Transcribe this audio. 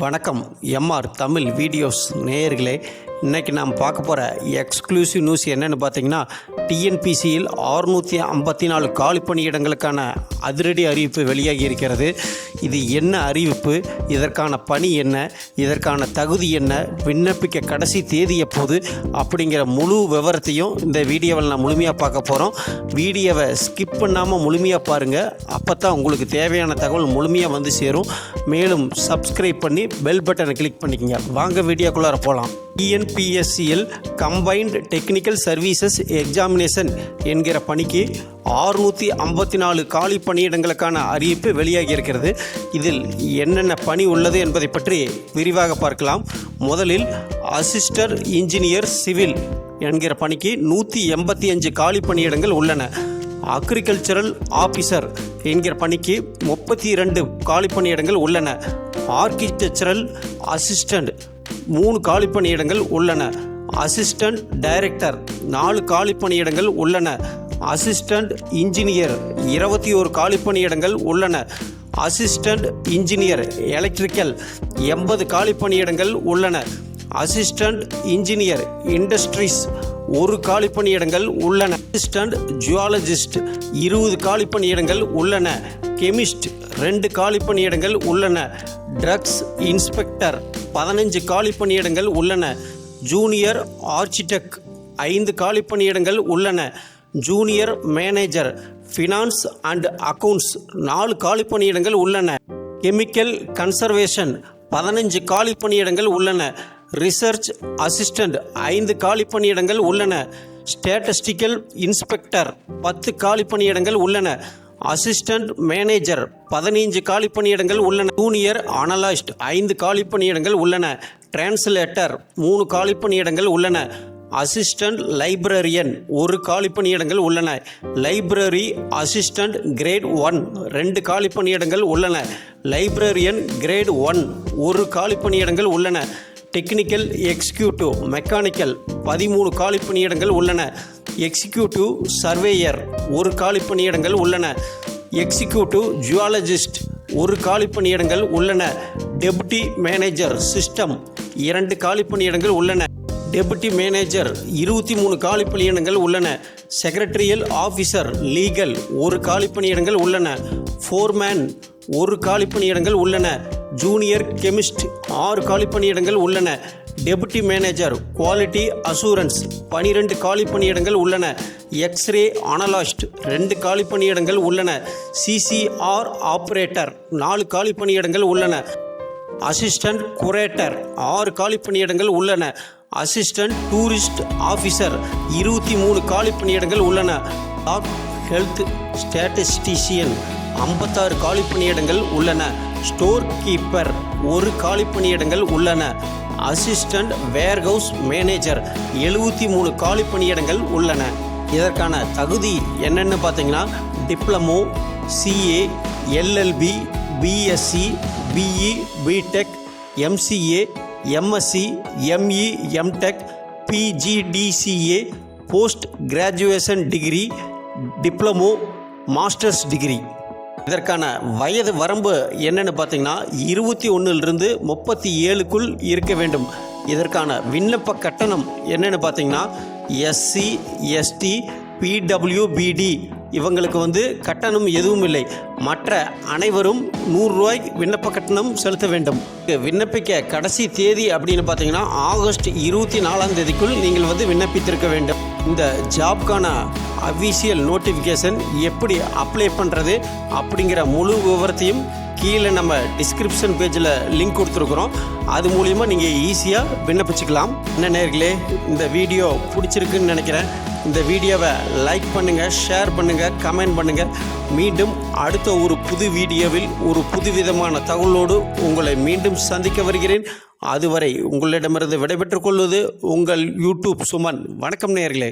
வணக்கம் MR Tamil videos நேயர்களே, இன்றைக்கி நாம் பார்க்க போகிற எக்ஸ்க்ளூசிவ் நியூஸ் என்னென்னு பார்த்தீங்கன்னா, டிஎன்பிசியில் 654 காலி பணியிடங்களுக்கான அதிரடி அறிவிப்பு வெளியாகி இருக்கிறது. இது என்ன அறிவிப்பு, இதற்கான பணி என்ன, இதற்கான தகுதி என்ன, விண்ணப்பிக்க கடைசி தேதி எப்போது அப்படிங்கிற முழு விவரத்தையும் இந்த வீடியோவில் நான் முழுமையாக பார்க்க போகிறோம். வீடியோவை ஸ்கிப் பண்ணாமல் முழுமையாக பாருங்கள். அப்போ தான் உங்களுக்கு தேவையான தகவல் முழுமையாக வந்து சேரும். மேலும் சப்ஸ்கிரைப் பண்ணி பெல் பட்டனை கிளிக் பண்ணிக்கங்க. வாங்க வீடியோக்குள்ளார போகலாம். டிஎன்பிஎஸ்சியில் கம்பைன்டு டெக்னிக்கல் சர்வீசஸ் எக்ஸாமினேஷன் என்கிற பணிக்கு 654 காலி பணியிடங்களுக்கான அறிவிப்பு வெளியாகி இருக்கிறது. இதில் என்னென்ன பணி உள்ளது என்பதை பற்றி விரிவாக பார்க்கலாம். முதலில் அசிஸ்டன்ட் இன்ஜினியர் சிவில் என்கிற பணிக்கு 185 காலி பணியிடங்கள் உள்ளன. அக்ரிகல்ச்சரல் ஆஃபீஸர் என்கிற பணிக்கு 32 காலி பணியிடங்கள் உள்ளன. ஆர்கிடெக்சரல் அசிஸ்டண்ட் 3 காலி பணியிடங்கள் உள்ளன. அசிஸ்டன்ட் டைரக்டர் 4 காலி பணியிடங்கள் உள்ளன. அசிஸ்டன்ட் இன்ஜினியர் 21 காலி பணியிடங்கள் உள்ளன. அசிஸ்டன்ட் இன்ஜினியர் எலக்ட்ரிக்கல் 80 காலி பணியிடங்கள் உள்ளன. அசிஸ்டன்ட் இன்ஜினியர் இண்டஸ்ட்ரீஸ் 1 காலி பணியிடங்கள் உள்ளன. அசிஸ்டன்ட் ஜுவாலஜிஸ்ட் 20 காலி பணியிடங்கள் உள்ளன. கெமிஸ்ட் 2 காலி பணியிடங்கள் உள்ளன. ட்ரக்ஸ் இன்ஸ்பெக்டர் 15 காலி பணியிடங்கள் உள்ளன. ஜூனியர் ஆர்கிடெக்ட் 5 காலி பணியிடங்கள் உள்ளன. Junior manager finance and accounts 4 காலி பணியிடங்கள் உள்ளன. கெமிக்கல் கன்சர்வேஷன் 15 காலி பணியிடங்கள் உள்ளன. ரிசர்ச் அசிஸ்டண்ட் 5 காலி பணியிடங்கள் உள்ளன. ஸ்டேட்டிஸ்டிக்கல் இன்ஸ்பெக்டர் 10 காலி பணியிடங்கள் உள்ளன. அசிஸ்டன்ட் மேனேஜர் 15 காலி பணியிடங்கள் உள்ளன. ஜூனியர் அனலிஸ்ட் 5 காலி பணியிடங்கள் உள்ளன. டிரான்ஸ்லேட்டர் 3 காலி பணியிடங்கள் உள்ளன. அசிஸ்டன்ட் லைப்ரரியன் 1 காலி பணியிடங்கள் உள்ளன. லைப்ரரி அசிஸ்டன்ட் கிரேட் 1 2 காலி பணியிடங்கள் உள்ளன. லைப்ரரியன் கிரேட் 1 1 காலி பணியிடங்கள் உள்ளன. டெக்னிக்கல் எக்ஸிக்யூட்டிவ் மெக்கானிக்கல் 13 காலி பணியிடங்கள் உள்ளன. எக்ஸிக்யூட்டிவ் சர்வேயர் 1 காலி பணியிடங்கள் உள்ளன. எக்ஸிக்யூட்டிவ் ஜுவாலஜிஸ்ட் 1 காலி பணியிடங்கள் உள்ளன. டெபுட்டி மேனேஜர் சிஸ்டம் 2 காலி பணியிடங்கள் உள்ளன. டெபுட்டி மேனேஜர் 23 காலி பணியிடங்கள் உள்ளன. செக்ரட்டரியல் ஆஃபீஸர் லீகல் 1 காலி பணியிடங்கள் உள்ளன. ஃபோர்மேன் 1 காலி பணியிடங்கள் உள்ளன. ஜூனியர் கெமிஸ்ட் 6 காலி பணியிடங்கள் உள்ளன. டெபுட்டி மேனேஜர் குவாலிட்டி அசூரன்ஸ் 12 காலி பணியிடங்கள் உள்ளன. எக்ஸ்ரே அனலிஸ்ட் 2 காலி பணியிடங்கள் உள்ளன. சிசிஆர் ஆப்ரேட்டர் 4 காலி பணியிடங்கள் உள்ளன. அசிஸ்டன்ட் குரேட்டர் 6 காலி பணியிடங்கள் உள்ளன. அசிஸ்டன்ட் டூரிஸ்ட் ஆஃபீஸர் 23 காலி பணியிடங்கள் உள்ளன. டாக் ஹெல்த் ஸ்டாட்டிஸ்டிஷியன் 56 காலி பணியிடங்கள் உள்ளன. ஸ்டோர் கீப்பர் 1 காலி பணியிடங்கள் உள்ளன. அசிஸ்டன்ட் வேர்ஹவுஸ் மேனேஜர் 73 காலி பணியிடங்கள் உள்ளன. இதற்கான தகுதி என்னென்னு பார்த்தீங்கன்னா, diploma, CA, LLB, BSc, BE, BTech, MCA, MSc, ME, MTech, PGDCA, post graduation degree, diploma, masters degree. இதற்கான வயது வரம்பு என்னென்னு பார்த்தீங்கன்னா, 21லிருந்து 37க்குள் இருக்க வேண்டும். இதற்கான விண்ணப்ப கட்டணம் என்னென்னு பார்த்தீங்கன்னா, எஸ்சி, எஸ்டி, பிடபிள்யூபிடி இவங்களுக்கு கட்டணம் எதுவும் இல்லை. மற்ற அனைவரும் 100 ரூபாய் விண்ணப்ப கட்டணம் செலுத்த வேண்டும். விண்ணப்பிக்க கடைசி தேதி அப்படின்னு பார்த்தீங்கன்னா, ஆகஸ்ட் 24ஆம் தேதிக்குள் நீங்கள் விண்ணப்பித்திருக்க வேண்டும். இந்த ஜாப்க்கான அஃபிஷியல் நோட்டிஃபிகேஷன் எப்படி அப்ளை பண்ணுறது அப்படிங்கிற முழு விவரத்தையும் கீழே நம்ம டிஸ்கிரிப்ஷன் பேஜில் லிங்க் கொடுத்துருக்குறோம். அது மூலிமா நீங்கள் ஈஸியாக விண்ணப்பிச்சுக்கலாம். என்ன நேயர்களே, இந்த வீடியோ பிடிச்சிருக்குன்னு நினைக்கிறேன். இந்த வீடியோவை லைக் பண்ணுங்கள், ஷேர் பண்ணுங்கள், கமெண்ட் பண்ணுங்கள். மீண்டும் அடுத்த ஒரு புது வீடியோவில் ஒரு புதுவிதமான தகவலோடு உங்களை மீண்டும் சந்திக்க வருகிறேன். அதுவரை உங்களிடமிருந்து விடைபெற்றுக் கொள்வது உங்கள் யூடியூப் சுமன். வணக்கம் நேயர்களே.